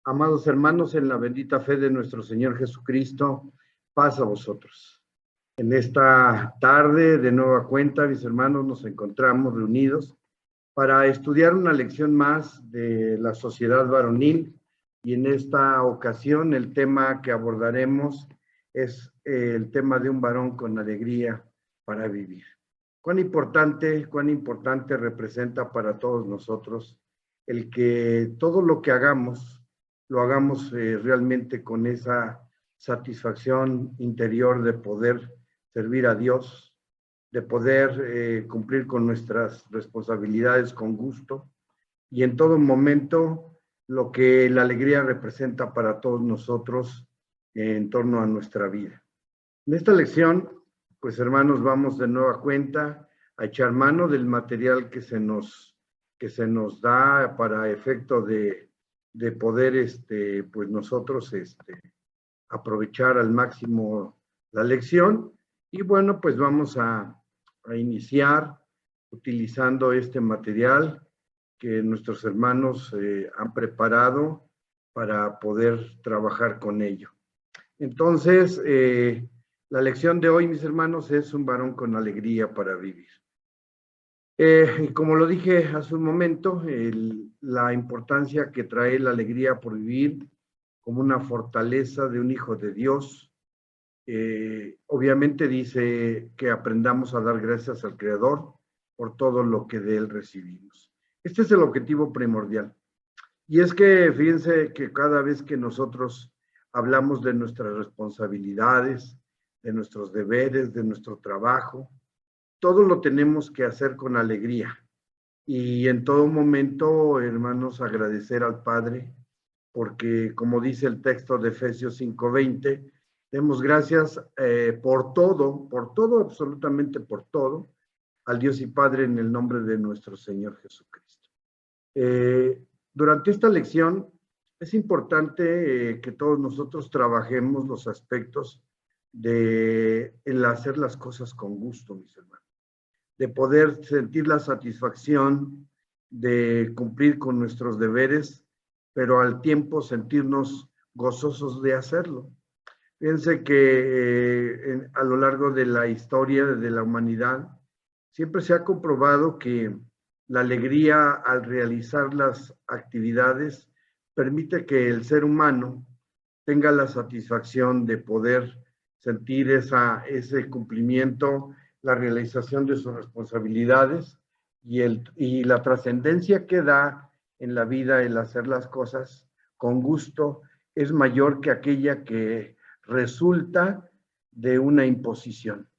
Amados hermanos, en la bendita fe de nuestro Señor Jesucristo, paz a vosotros. En esta tarde, de nueva cuenta, mis hermanos, nos encontramos reunidos para estudiar una lección más de la sociedad varonil, y en esta ocasión el tema que abordaremos es el tema de un varón con alegría para vivir. Cuán importante representa para todos nosotros el que todo lo que hagamos, lo hagamos realmente con esa satisfacción interior de poder servir a Dios, de poder cumplir con nuestras responsabilidades con gusto, y en todo momento lo que la alegría representa para todos nosotros en torno a nuestra vida. En esta lección, pues hermanos, vamos de nueva cuenta a echar mano del material que se nos da para efecto de poder pues nosotros aprovechar al máximo la lección. Y bueno, pues vamos a iniciar utilizando este material que nuestros hermanos han preparado para poder trabajar con ello. Entonces, la lección de hoy, mis hermanos, es un varón con alegría para vivir. Y como lo dije hace un momento, la importancia que trae la alegría por vivir como una fortaleza de un hijo de Dios. Obviamente dice que aprendamos a dar gracias al Creador por todo lo que de Él recibimos. Este es el objetivo primordial. Y es que fíjense que cada vez que nosotros hablamos de nuestras responsabilidades, de nuestros deberes, de nuestro trabajo, todo lo tenemos que hacer con alegría. Y en todo momento, hermanos, agradecer al Padre, porque como dice el texto de Efesios 5:20, demos gracias por todo, absolutamente por todo, al Dios y Padre en el nombre de nuestro Señor Jesucristo. Durante esta lección es importante que todos nosotros trabajemos los aspectos de el hacer las cosas con gusto, mis hermanos, de poder sentir la satisfacción de cumplir con nuestros deberes, pero al tiempo sentirnos gozosos de hacerlo. Fíjense que a lo largo de la historia de la humanidad siempre se ha comprobado que la alegría al realizar las actividades permite que el ser humano tenga la satisfacción de poder sentir ese cumplimiento, la realización de sus responsabilidades y la trascendencia que da en la vida el hacer las cosas con gusto es mayor que aquella que resulta de una imposición.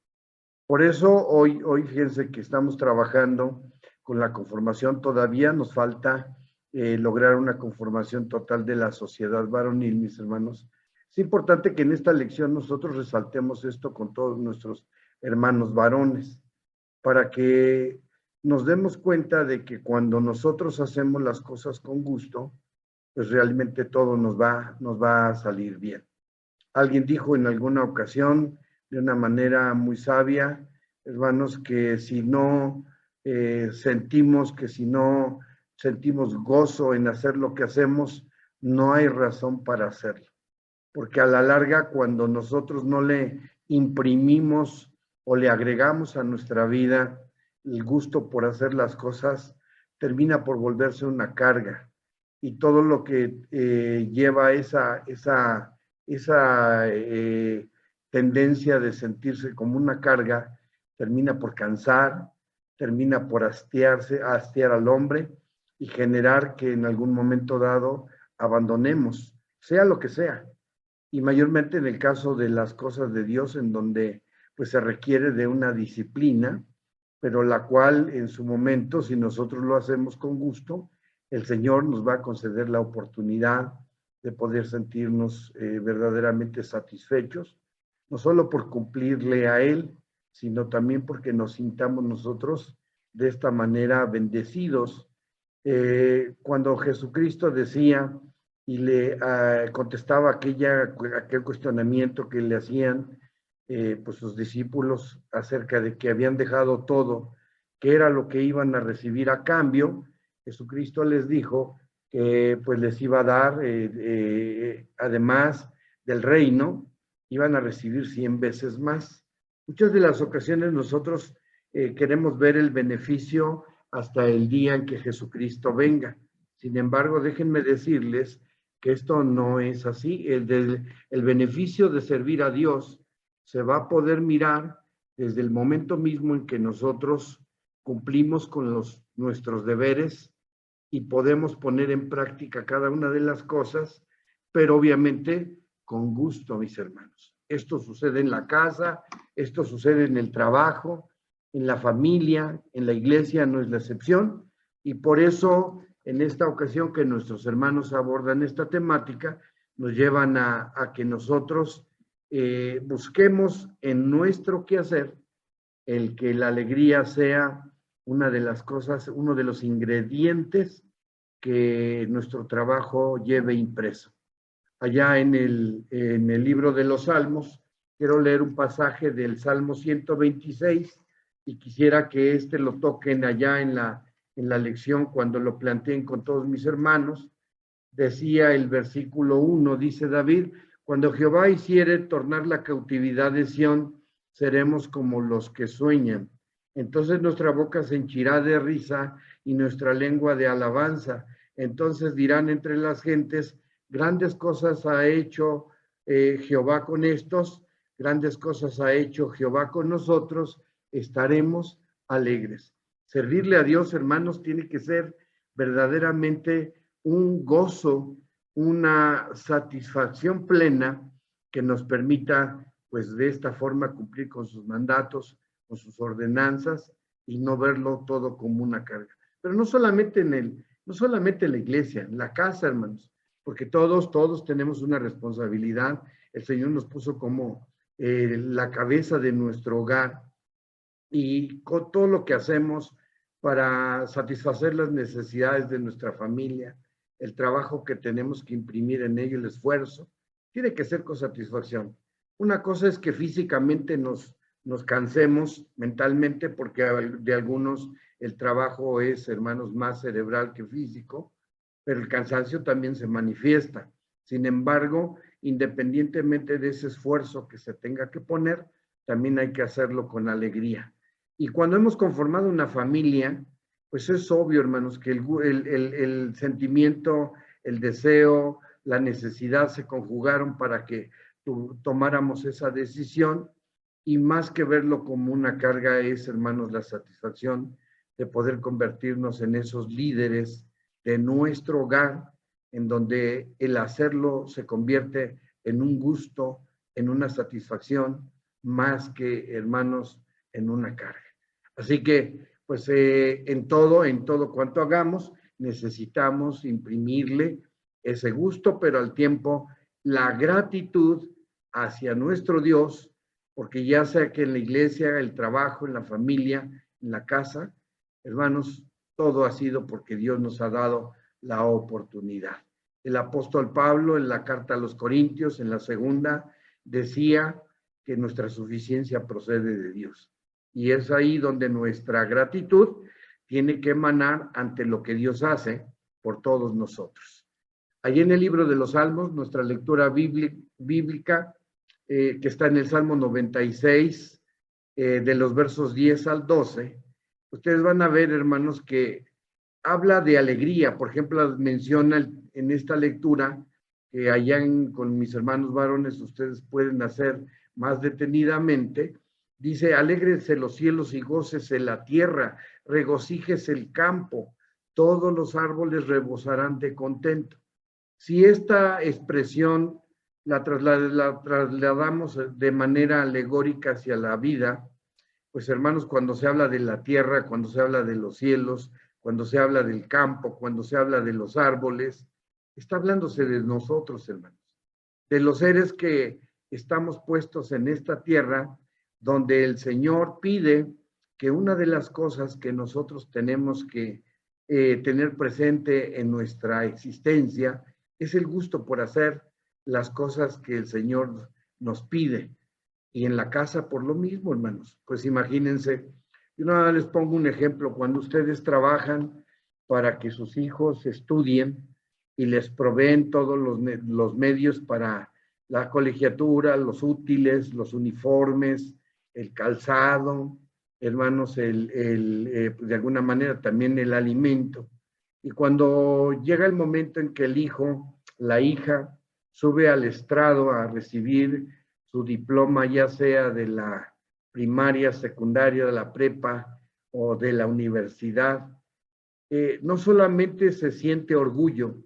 Por eso hoy fíjense que estamos trabajando con la conformación, todavía nos falta lograr una conformación total de la sociedad varonil, mis hermanos. Es importante que en esta lección nosotros resaltemos esto con todos nuestros hermanos varones, para que nos demos cuenta de que cuando nosotros hacemos las cosas con gusto, pues realmente todo nos va a salir bien. Alguien dijo en alguna ocasión, de una manera muy sabia, hermanos, que si no sentimos gozo en hacer lo que hacemos, no hay razón para hacerlo. Porque a la larga, cuando nosotros no le imprimimos o le agregamos a nuestra vida el gusto por hacer las cosas, termina por volverse una carga. Y todo lo que lleva esa tendencia de sentirse como una carga, termina por cansar, termina por hastiar al hombre y generar que en algún momento dado abandonemos, sea lo que sea. Y mayormente en el caso de las cosas de Dios, en donde pues se requiere de una disciplina, pero la cual en su momento, si nosotros lo hacemos con gusto, el Señor nos va a conceder la oportunidad de poder sentirnos verdaderamente satisfechos, no solo por cumplirle a Él, sino también porque nos sintamos nosotros de esta manera bendecidos. Cuando Jesucristo decía y le contestaba aquel cuestionamiento que le hacían pues sus discípulos acerca de que habían dejado todo, que era lo que iban a recibir a cambio, Jesucristo les dijo que pues les iba a dar, además del reino, iban a recibir 100 veces más. Muchas de las ocasiones nosotros queremos ver el beneficio hasta el día en que Jesucristo venga. Sin embargo, déjenme decirles que esto no es así. El beneficio de servir a Dios se va a poder mirar desde el momento mismo en que nosotros cumplimos con nuestros deberes y podemos poner en práctica cada una de las cosas, pero obviamente con gusto, mis hermanos. Esto sucede en la casa, esto sucede en el trabajo, en la familia, en la iglesia no es la excepción, y por eso en esta ocasión que nuestros hermanos abordan esta temática, nos llevan a que nosotros busquemos en nuestro quehacer el que la alegría sea una de las cosas, uno de los ingredientes que nuestro trabajo lleve impreso. Allá en el libro de los Salmos, quiero leer un pasaje del Salmo 126 y quisiera que lo toquen allá en la lección cuando lo planteen con todos mis hermanos. Decía el versículo 1, dice David, cuando Jehová hiciere tornar la cautividad de Sión, seremos como los que sueñan. Entonces nuestra boca se henchirá de risa y nuestra lengua de alabanza. Entonces dirán entre las gentes, grandes cosas ha hecho Jehová con estos, grandes cosas ha hecho Jehová con nosotros, estaremos alegres. Servirle a Dios, hermanos, tiene que ser verdaderamente un gozo, una satisfacción plena que nos permita, pues de esta forma, cumplir con sus mandatos, con sus ordenanzas y no verlo todo como una carga. Pero no solamente no solamente en la iglesia, en la casa, hermanos, porque todos tenemos una responsabilidad. El Señor nos puso como la cabeza de nuestro hogar y con todo lo que hacemos para satisfacer las necesidades de nuestra familia, el trabajo que tenemos que imprimir en ello, el esfuerzo, tiene que ser con satisfacción. Una cosa es que físicamente nos cansemos mentalmente, porque de algunos el trabajo es, hermanos, más cerebral que físico, pero el cansancio también se manifiesta. Sin embargo, independientemente de ese esfuerzo que se tenga que poner, también hay que hacerlo con alegría. Y cuando hemos conformado una familia, pues es obvio, hermanos, que el sentimiento, el deseo, la necesidad se conjugaron para que tomáramos esa decisión, y más que verlo como una carga es, hermanos, la satisfacción de poder convertirnos en esos líderes de nuestro hogar, en donde el hacerlo se convierte en un gusto, en una satisfacción, más que, hermanos, en una carga. Así que, pues, en todo cuanto hagamos, necesitamos imprimirle ese gusto, pero al tiempo la gratitud hacia nuestro Dios, porque ya sea que en la iglesia, el trabajo, en la familia, en la casa, hermanos, todo ha sido porque Dios nos ha dado la oportunidad. El apóstol Pablo en la carta a los Corintios, en la segunda, decía que nuestra suficiencia procede de Dios. Y es ahí donde nuestra gratitud tiene que emanar ante lo que Dios hace por todos nosotros. Allí en el libro de los Salmos, nuestra lectura bíblica, que está en el Salmo 96, de los versos 10 al 12, ustedes van a ver, hermanos, que habla de alegría. Por ejemplo, menciona en esta lectura que allá con mis hermanos varones ustedes pueden hacer más detenidamente. Dice, alégrense los cielos y gócese la tierra, regocíjese el campo, todos los árboles rebosarán de contento. Si esta expresión la trasladamos de manera alegórica hacia la vida, pues hermanos, cuando se habla de la tierra, cuando se habla de los cielos, cuando se habla del campo, cuando se habla de los árboles, está hablándose de nosotros, hermanos, de los seres que estamos puestos en esta tierra, donde el Señor pide que una de las cosas que nosotros tenemos que tener presente en nuestra existencia es el gusto por hacer las cosas que el Señor nos pide. Y en la casa por lo mismo, hermanos. Pues imagínense, yo les pongo un ejemplo, cuando ustedes trabajan para que sus hijos estudien, y les proveen todos los medios para la colegiatura, los útiles, los uniformes, el calzado, hermanos, de alguna manera también el alimento. Y cuando llega el momento en que el hijo, la hija, sube al estrado a recibir su diploma, ya sea de la primaria, secundaria, de la prepa o de la universidad, no solamente se siente orgullo,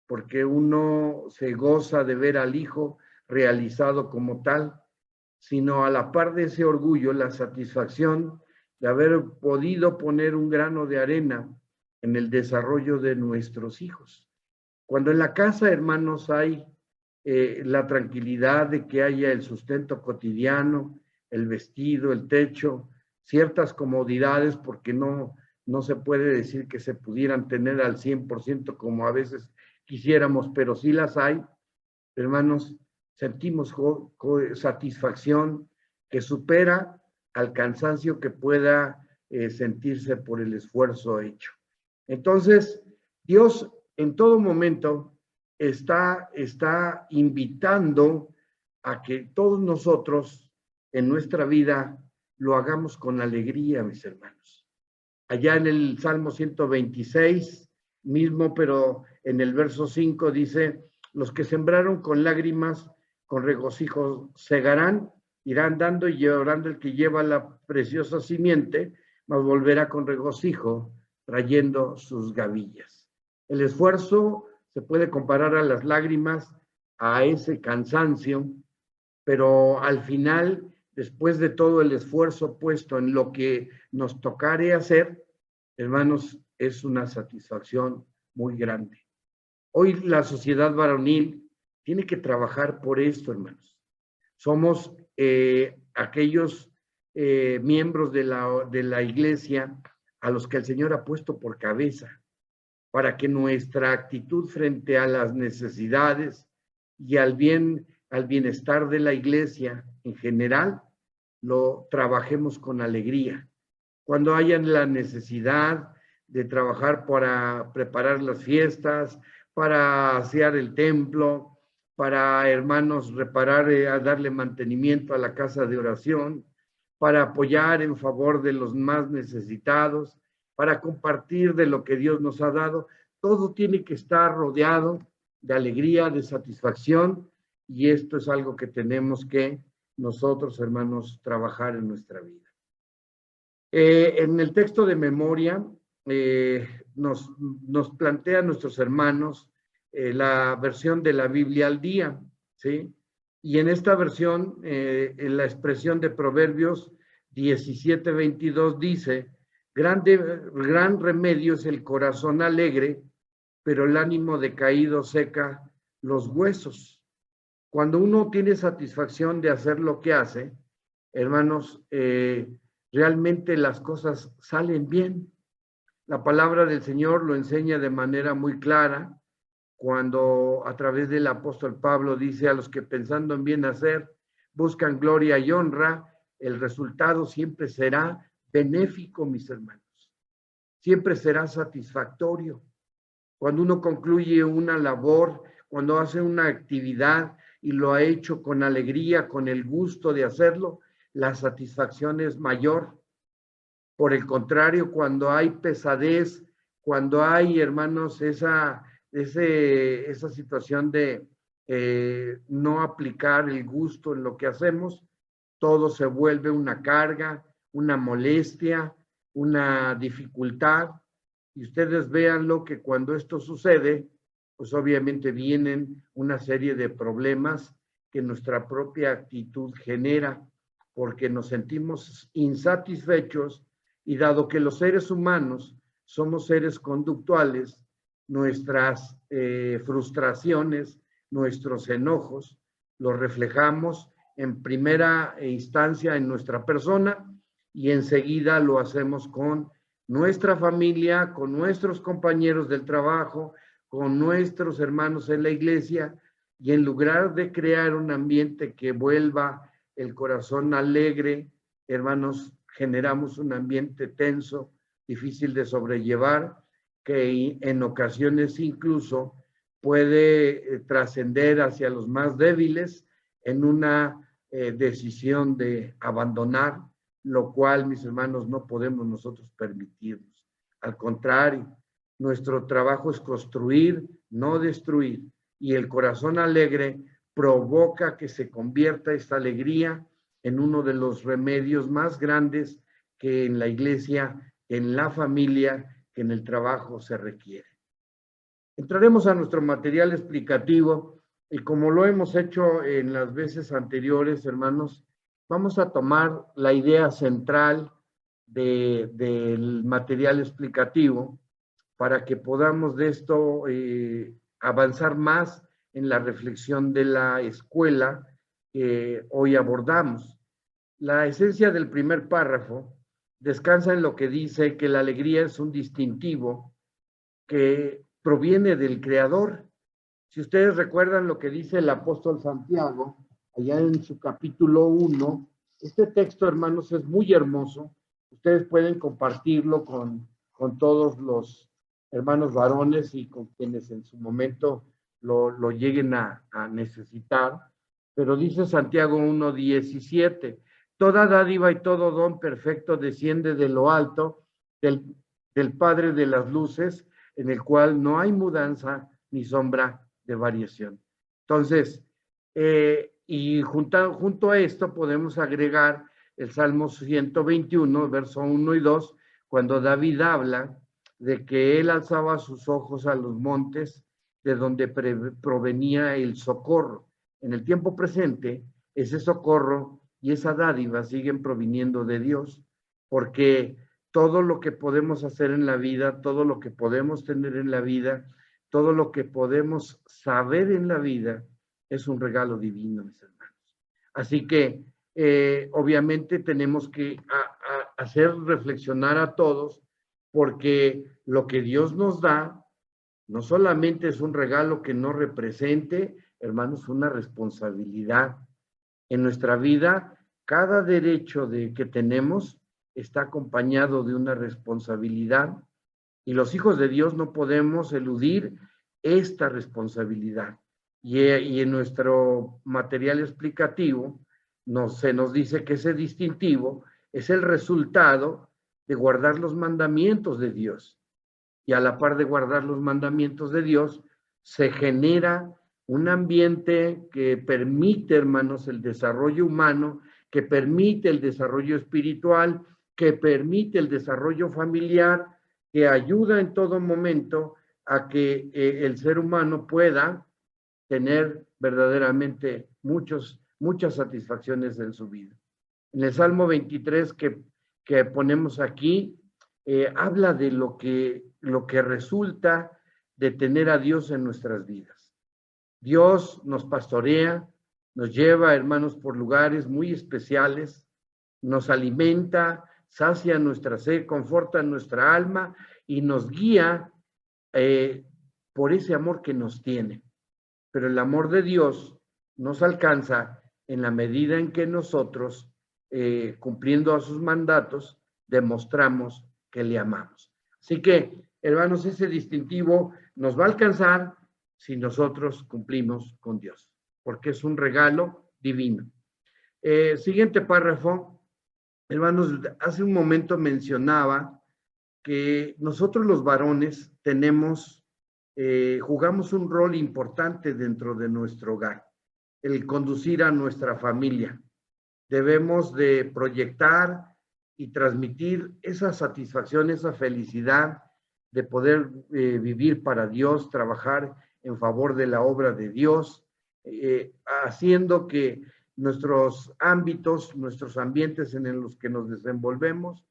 porque uno se goza de ver al hijo realizado como tal, sino a la par de ese orgullo, la satisfacción de haber podido poner un grano de arena en el desarrollo de nuestros hijos. Cuando en la casa, hermanos, hay la tranquilidad de que haya el sustento cotidiano, el vestido, el techo, ciertas comodidades, porque no se puede decir que se pudieran tener al 100% como a veces quisiéramos, pero sí las hay, hermanos, sentimos satisfacción que supera al cansancio que pueda sentirse por el esfuerzo hecho. Entonces, Dios en todo momento está invitando a que todos nosotros en nuestra vida lo hagamos con alegría, mis hermanos. Allá en el Salmo 126 mismo, pero en el verso 5 dice, los que sembraron con lágrimas, con regocijo segarán, irán dando y llorando el que lleva la preciosa simiente, mas volverá con regocijo trayendo sus gavillas. El esfuerzo se puede comparar a las lágrimas, a ese cansancio, pero al final, después de todo el esfuerzo puesto en lo que nos tocare hacer, hermanos, es una satisfacción muy grande. Hoy la sociedad varonil tiene que trabajar por esto, hermanos. Somos aquellos miembros de la iglesia a los que el Señor ha puesto por cabeza, para que nuestra actitud frente a las necesidades y al bienestar de la iglesia en general, lo trabajemos con alegría. Cuando haya la necesidad de trabajar para preparar las fiestas, para asear el templo, para, hermanos, reparar, darle mantenimiento a la casa de oración, para apoyar en favor de los más necesitados, para compartir de lo que Dios nos ha dado, todo tiene que estar rodeado de alegría, de satisfacción, y esto es algo que tenemos que nosotros, hermanos, trabajar en nuestra vida. En el texto de memoria nos plantean nuestros hermanos la versión de la Biblia al día, ¿sí? Y en esta versión, en la expresión de Proverbios 17:22 dice, gran remedio es el corazón alegre, pero el ánimo decaído seca los huesos. Cuando uno tiene satisfacción de hacer lo que hace, hermanos, realmente las cosas salen bien. La palabra del Señor lo enseña de manera muy clara cuando a través del apóstol Pablo dice a los que pensando en bien hacer, buscan gloria y honra, el resultado siempre será benéfico, mis hermanos. Siempre será satisfactorio. Cuando uno concluye una labor, cuando hace una actividad y lo ha hecho con alegría, con el gusto de hacerlo, la satisfacción es mayor. Por el contrario, cuando hay pesadez, cuando hay, hermanos, esa situación de no aplicar el gusto en lo que hacemos, todo se vuelve una carga, una molestia, una dificultad. Y ustedes véanlo que cuando esto sucede, pues obviamente vienen una serie de problemas que nuestra propia actitud genera, porque nos sentimos insatisfechos y dado que los seres humanos somos seres conductuales, nuestras frustraciones, nuestros enojos, los reflejamos en primera instancia en nuestra persona y enseguida lo hacemos con nuestra familia, con nuestros compañeros del trabajo, con nuestros hermanos en la iglesia, y en lugar de crear un ambiente que vuelva el corazón alegre, hermanos, generamos un ambiente tenso, difícil de sobrellevar, que en ocasiones incluso puede trascender hacia los más débiles en una decisión de abandonar, lo cual, mis hermanos, no podemos nosotros permitirnos. Al contrario, nuestro trabajo es construir, no destruir, y el corazón alegre provoca que se convierta esta alegría en uno de los remedios más grandes que en la iglesia, en la familia, que en el trabajo se requiere. Entraremos a nuestro material explicativo y como lo hemos hecho en las veces anteriores, hermanos, vamos a tomar la idea central del material explicativo para que podamos de esto avanzar más en la reflexión de la escuela que hoy abordamos. La esencia del primer párrafo descansa en lo que dice que la alegría es un distintivo que proviene del Creador. Si ustedes recuerdan lo que dice el apóstol Santiago, allá en su capítulo 1, este texto, hermanos, es muy hermoso. Ustedes pueden compartirlo con todos los hermanos varones y con quienes en su momento lo lleguen a necesitar. Pero dice Santiago 1:17, toda dádiva y todo don perfecto desciende de lo alto, del Padre de las luces, en el cual no hay mudanza ni sombra de variación. Entonces, y junto a esto podemos agregar el Salmo 121, verso 1 y 2, cuando David habla de que él alzaba sus ojos a los montes de donde provenía el socorro. En el tiempo presente, ese socorro y esa dádiva siguen proviniendo de Dios, porque todo lo que podemos hacer en la vida, todo lo que podemos tener en la vida, todo lo que podemos saber en la vida es un regalo divino, mis hermanos. Así que obviamente tenemos que hacer reflexionar a todos, porque lo que Dios nos da no solamente es un regalo que nos represente, hermanos, una responsabilidad. En nuestra vida, cada derecho que tenemos está acompañado de una responsabilidad y los hijos de Dios no podemos eludir esta responsabilidad. Y en nuestro material explicativo se nos dice que ese distintivo es el resultado de guardar los mandamientos de Dios. Y a la par de guardar los mandamientos de Dios, se genera un ambiente que permite, hermanos, el desarrollo humano, que permite el desarrollo espiritual, que permite el desarrollo familiar, que ayuda en todo momento a que el ser humano pueda tener verdaderamente muchas satisfacciones en su vida. En el Salmo 23 que ponemos aquí, habla de lo que resulta de tener a Dios en nuestras vidas. Dios nos pastorea, nos lleva, hermanos, por lugares muy especiales, nos alimenta, sacia nuestra sed, conforta nuestra alma y nos guía por ese amor que nos tiene. Pero el amor de Dios nos alcanza en la medida en que nosotros, cumpliendo a sus mandatos, demostramos que le amamos. Así que, hermanos, ese distintivo nos va a alcanzar si nosotros cumplimos con Dios, porque es un regalo divino. Siguiente párrafo. Hermanos, hace un momento mencionaba que nosotros los varones jugamos un rol importante dentro de nuestro hogar, el conducir a nuestra familia. Debemos de proyectar y transmitir esa satisfacción, esa felicidad de poder vivir para Dios, trabajar en favor de la obra de Dios, haciendo que nuestros ámbitos, nuestros ambientes en los que nos desenvolvemos,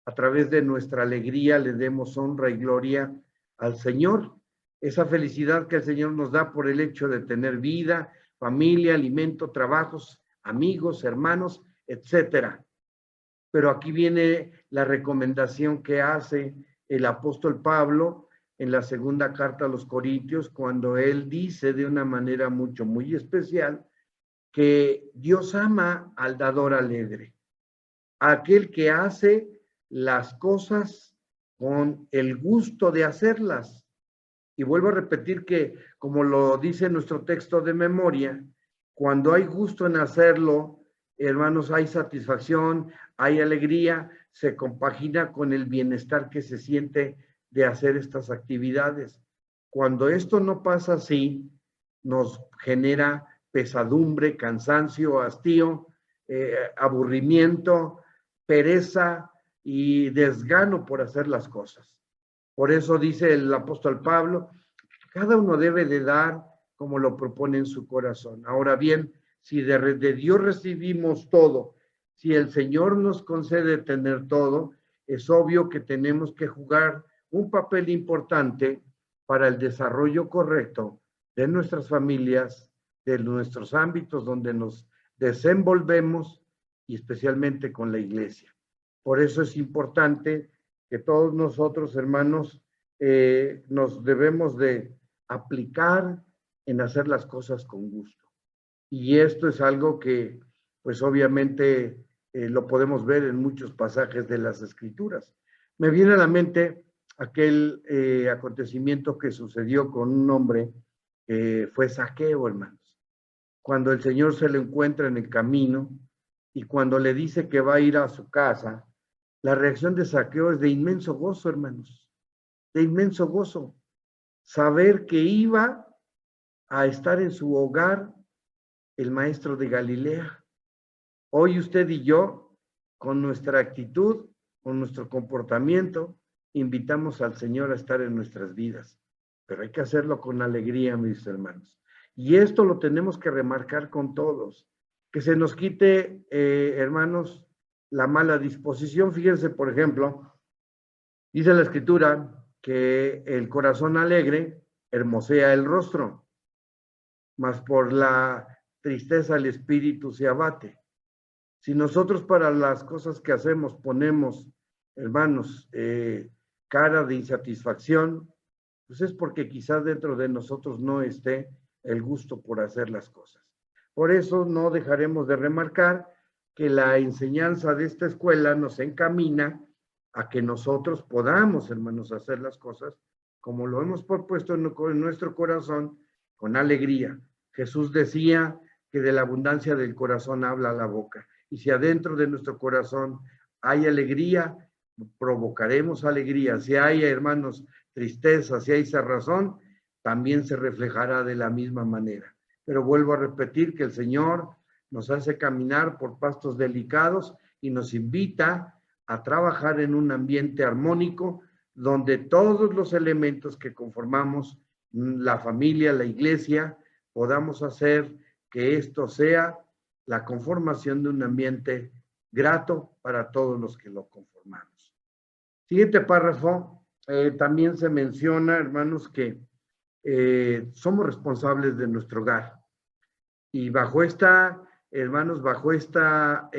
a través de nuestra alegría le demos honra y gloria al Señor. Esa felicidad que el Señor nos da por el hecho de tener vida, familia, alimento, trabajos, amigos, hermanos, etcétera. Pero aquí viene la recomendación que hace el apóstol Pablo en la segunda carta a los Corintios, cuando él dice de una manera muy especial que Dios ama al dador alegre, aquel que hace las cosas con el gusto de hacerlas, Y vuelvo a repetir que, como lo dice nuestro texto de memoria, cuando hay gusto en hacerlo, hermanos, hay satisfacción, hay alegría, se compagina con el bienestar que se siente de hacer estas actividades. Cuando esto no pasa así, nos genera pesadumbre, cansancio, hastío, aburrimiento, pereza y desgano por hacer las cosas. Por eso dice el apóstol Pablo, cada uno debe de dar como lo propone en su corazón. Ahora bien, si de Dios recibimos todo, si el Señor nos concede tener todo, es obvio que tenemos que jugar un papel importante para el desarrollo correcto de nuestras familias, de nuestros ámbitos donde nos desenvolvemos y especialmente con la iglesia. Por eso es importante que todos nosotros, hermanos, nos debemos de aplicar en hacer las cosas con gusto. Y esto es algo que, pues obviamente, lo podemos ver en muchos pasajes de las Escrituras. Me viene a la mente aquel acontecimiento que sucedió con un hombre que fue Zaqueo, hermanos. Cuando el Señor se le encuentra en el camino y cuando le dice que va a ir a su casa, la reacción de Zaqueo es de inmenso gozo, hermanos, de inmenso gozo. Saber que iba a estar en su hogar el maestro de Galilea. Hoy usted y yo, con nuestra actitud, con nuestro comportamiento, invitamos al Señor a estar en nuestras vidas. Pero hay que hacerlo con alegría, mis hermanos. Y esto lo tenemos que remarcar con todos. Que se nos quite, hermanos, la mala disposición. Fíjense, por ejemplo, dice la Escritura que el corazón alegre hermosea el rostro, mas por la tristeza el espíritu se abate. Si nosotros para las cosas que hacemos ponemos, hermanos, cara de insatisfacción, pues es porque quizás dentro de nosotros no esté el gusto por hacer las cosas. Por eso no dejaremos de remarcar que la enseñanza de esta escuela nos encamina a que nosotros podamos, hermanos, hacer las cosas como lo hemos propuesto en nuestro corazón, con alegría. Jesús decía que de la abundancia del corazón habla la boca. Y si adentro de nuestro corazón hay alegría, provocaremos alegría. Si hay, hermanos, tristeza, si hay cerrazón, también se reflejará de la misma manera. Pero vuelvo a repetir que el Señor nos hace caminar por pastos delicados y nos invita a trabajar en un ambiente armónico donde todos los elementos que conformamos la familia, la iglesia, podamos hacer que esto sea la conformación de un ambiente grato para todos los que lo conformamos. Siguiente párrafo, también se menciona, hermanos, que somos responsables de nuestro hogar. Y bajo esta, hermanos, bajo esta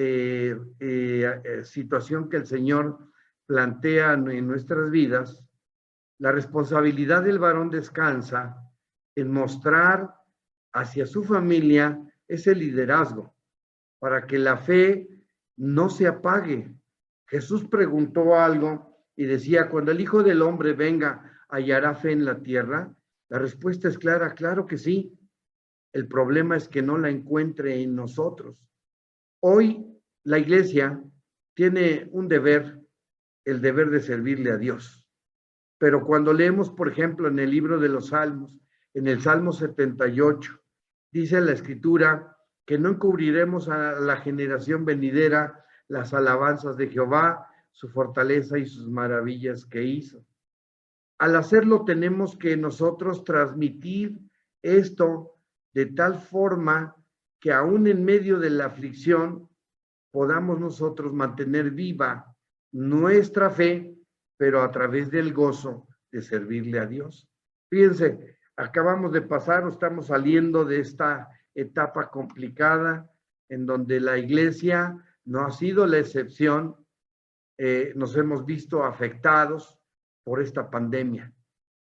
situación que el Señor plantea en nuestras vidas, la responsabilidad del varón descansa en mostrar hacia su familia ese liderazgo, para que la fe no se apague. Jesús preguntó algo y decía, cuando el Hijo del Hombre venga, ¿hallará fe en la tierra? La respuesta es clara, claro que sí. El problema es que no la encuentre en nosotros. Hoy la iglesia tiene un deber, el deber de servirle a Dios. Pero cuando leemos, por ejemplo, en el libro de los Salmos, en el Salmo 78, dice la Escritura que no encubriremos a la generación venidera las alabanzas de Jehová, su fortaleza y sus maravillas que hizo. Al hacerlo tenemos que nosotros transmitir esto de tal forma que aún en medio de la aflicción podamos nosotros mantener viva nuestra fe, pero a través del gozo de servirle a Dios. Fíjense, acabamos de pasar o estamos saliendo de esta etapa complicada en donde la iglesia no ha sido la excepción. Nos hemos visto afectados por esta pandemia,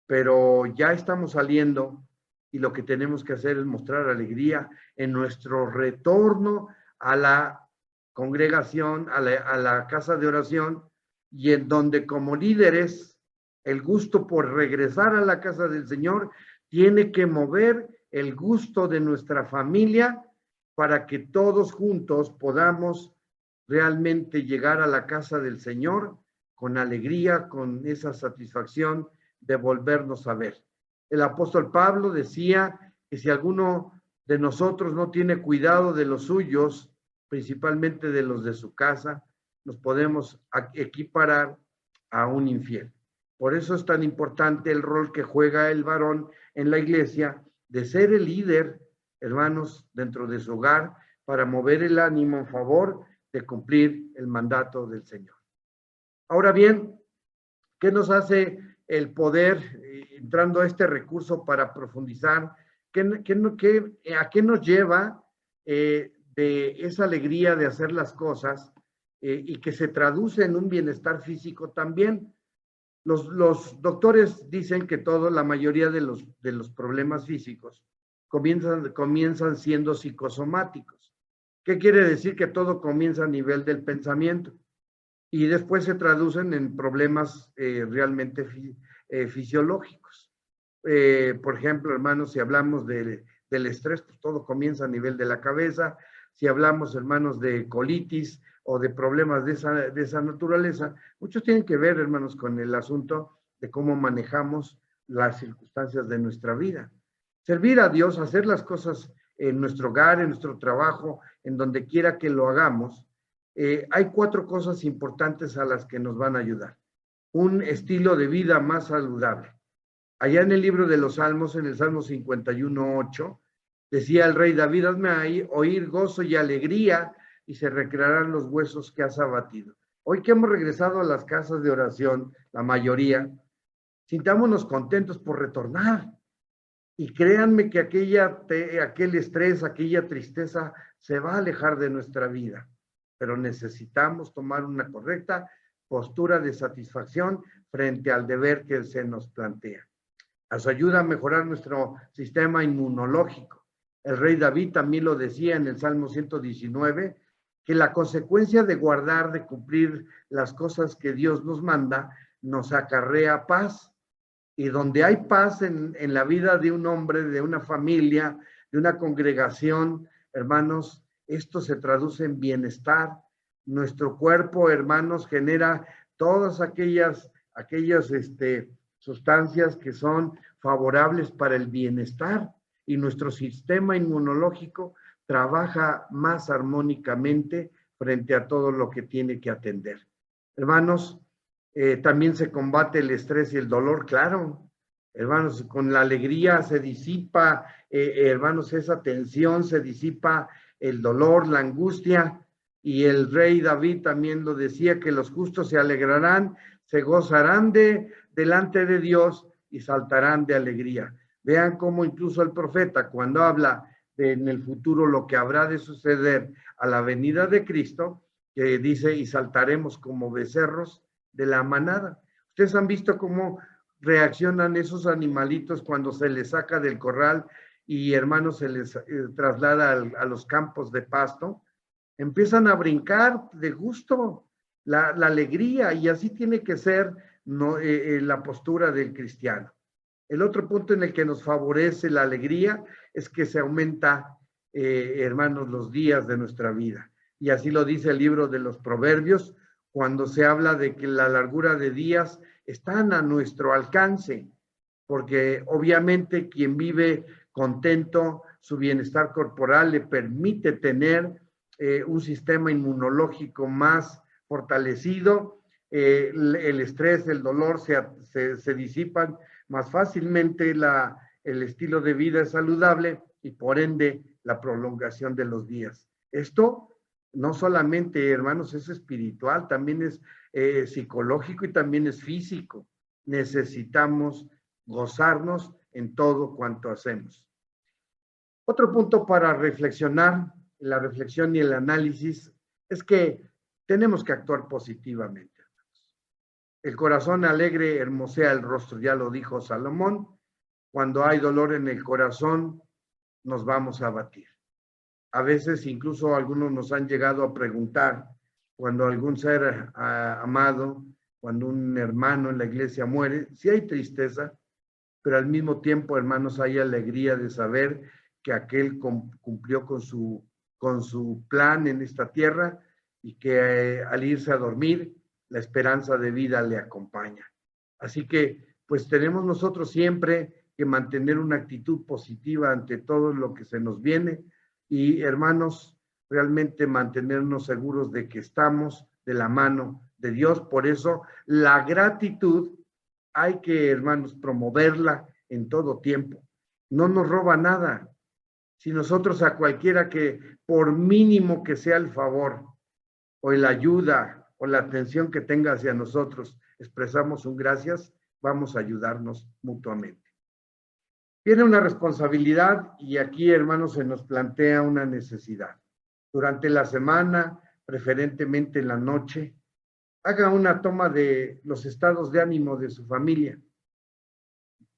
pero ya estamos saliendo y lo que tenemos que hacer es mostrar alegría en nuestro retorno a la congregación, a la casa de oración, y en donde como líderes, El gusto por regresar a la casa del Señor tiene que mover el gusto de nuestra familia para que todos juntos podamos realmente llegar a la casa del Señor con alegría, con esa satisfacción de volvernos a ver. El apóstol Pablo decía que si alguno de nosotros no tiene cuidado de los suyos, principalmente de los de su casa, nos podemos equiparar a un infiel. Por eso es tan importante el rol que juega el varón en la iglesia de ser el líder, hermanos, dentro de su hogar, para mover el ánimo en favor de cumplir el mandato del Señor. Ahora bien, ¿qué nos hace el poder, entrando a este recurso para profundizar, a qué nos lleva de esa alegría de hacer las cosas y que se traduce en un bienestar físico también? Los doctores dicen que la mayoría de los problemas físicos comienzan siendo psicosomáticos. ¿Qué quiere decir? Que todo comienza a nivel del pensamiento y después se traducen en problemas realmente fisiológicos. Por ejemplo, hermanos, si hablamos del estrés, pues todo comienza a nivel de la cabeza. Si hablamos, hermanos, de colitis o de problemas de esa naturaleza, muchos tienen que ver, hermanos, con el asunto de cómo manejamos las circunstancias de nuestra vida. Servir a Dios, hacer las cosas en nuestro hogar, en nuestro trabajo, en donde quiera que lo hagamos, hay 4 cosas importantes a las que nos van a ayudar. Un estilo de vida más saludable. Allá en el libro de los Salmos, en el Salmo 51:8, decía el rey David: hazme oír gozo y alegría, y se recrearán los huesos que has abatido. Hoy que hemos regresado a las casas de oración, la mayoría, sintámonos contentos por retornar. Y créanme que aquel estrés, aquella tristeza se va a alejar de nuestra vida. Pero necesitamos tomar una correcta postura de satisfacción frente al deber que se nos plantea. Nos ayuda a mejorar nuestro sistema inmunológico. El rey David también lo decía en el Salmo 119, que la consecuencia de guardar, de cumplir las cosas que Dios nos manda, nos acarrea paz. Y donde hay paz en la vida de un hombre, de una familia, de una congregación, hermanos, esto se traduce en bienestar. Nuestro cuerpo, hermanos, genera todas aquellas sustancias que son favorables para el bienestar, y nuestro sistema inmunológico trabaja más armónicamente frente a todo lo que tiene que atender. Hermanos, también se combate el estrés y el dolor, claro. Hermanos, con la alegría se disipa, hermanos, esa tensión, se disipa el dolor, la angustia. Y el rey David también lo decía, que los justos se alegrarán, se gozarán delante de Dios y saltarán de alegría. Vean cómo incluso el profeta, cuando habla en el futuro lo que habrá de suceder a la venida de Cristo, que dice: y saltaremos como becerros de la manada. Ustedes han visto cómo reaccionan esos animalitos cuando se les saca del corral y, hermanos, se les traslada a los campos de pasto. Empiezan a brincar de gusto, la alegría, y así tiene que ser la postura del cristiano. El otro punto en el que nos favorece la alegría es que se aumenta, hermanos, los días de nuestra vida. Y así lo dice el libro de los Proverbios, cuando se habla de que la largura de días están a nuestro alcance, porque obviamente quien vive contento, su bienestar corporal le permite tener un sistema inmunológico más fortalecido, el estrés, el dolor se disipan más fácilmente, el estilo de vida es saludable y por ende la prolongación de los días. Esto no solamente, hermanos, es espiritual, también es psicológico y también es físico. Necesitamos gozarnos en todo cuanto hacemos. Otro punto para reflexionar, la reflexión y el análisis, es que tenemos que actuar positivamente. El corazón alegre hermosea el rostro, ya lo dijo Salomón. Cuando hay dolor en el corazón, nos vamos a abatir. A veces incluso algunos nos han llegado a preguntar, cuando algún ser amado cuando un hermano en la iglesia muere, sí hay tristeza, pero al mismo tiempo, hermanos, hay alegría de saber que aquel cumplió con su plan en esta tierra y que al irse a dormir, la esperanza de vida le acompaña. Así que, pues tenemos nosotros siempre que mantener una actitud positiva ante todo lo que se nos viene y, hermanos, realmente mantenernos seguros de que estamos de la mano de Dios. Por eso, la gratitud hay que, hermanos, promoverla en todo tiempo. No nos roba nada. Si nosotros a cualquiera que, por mínimo que sea el favor, o la ayuda, o la atención que tenga hacia nosotros, expresamos un gracias, vamos a ayudarnos mutuamente. Tiene una responsabilidad y aquí, hermanos, se nos plantea una necesidad. Durante la semana, preferentemente en la noche, haga una toma de los estados de ánimo de su familia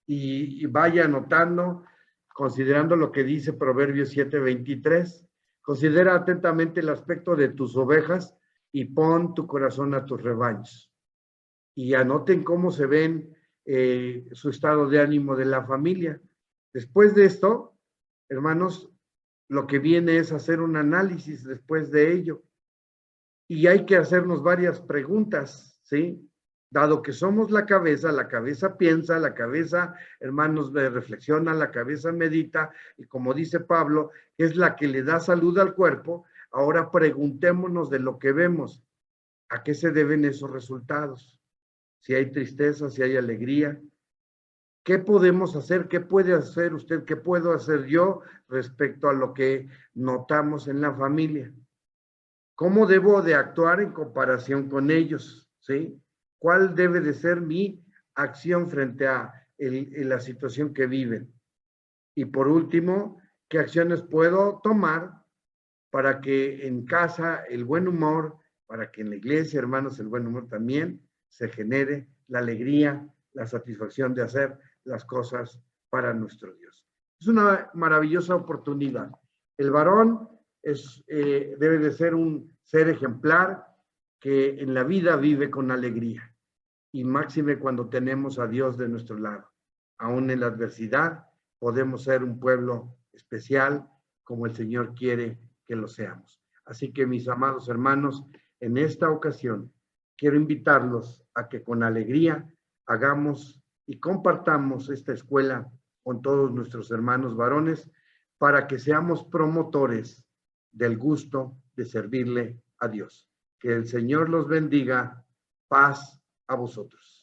y vaya anotando, considerando lo que dice Proverbios 7:23. Considera atentamente el aspecto de tus ovejas y pon tu corazón a tus rebaños. Y anoten cómo se ven su estado de ánimo de la familia. Después de esto, hermanos, lo que viene es hacer un análisis después de ello. Y hay que hacernos varias preguntas, ¿sí? Dado que somos la cabeza piensa, la cabeza, hermanos, reflexiona, la cabeza medita, y como dice Pablo, es la que le da salud al cuerpo. Ahora preguntémonos de lo que vemos, ¿a qué se deben esos resultados? Si hay tristeza, si hay alegría, ¿qué podemos hacer? ¿Qué puede hacer usted? ¿Qué puedo hacer yo respecto a lo que notamos en la familia? ¿Cómo debo de actuar en comparación con ellos? ¿Sí? ¿Cuál debe de ser mi acción frente a la situación que viven? Y por último, ¿qué acciones puedo tomar para que en casa el buen humor, para que en la iglesia, hermanos, el buen humor también se genere la alegría, la satisfacción de hacer las cosas para nuestro Dios? Es una maravillosa oportunidad. El varón debe de ser un ser ejemplar que en la vida vive con alegría y máxime cuando tenemos a Dios de nuestro lado. Aún en la adversidad podemos ser un pueblo especial como el Señor quiere que lo seamos. Así que, mis amados hermanos, en esta ocasión quiero invitarlos a que con alegría hagamos y compartamos esta escuela con todos nuestros hermanos varones para que seamos promotores del gusto de servirle a Dios. Que el Señor los bendiga. Paz a vosotros.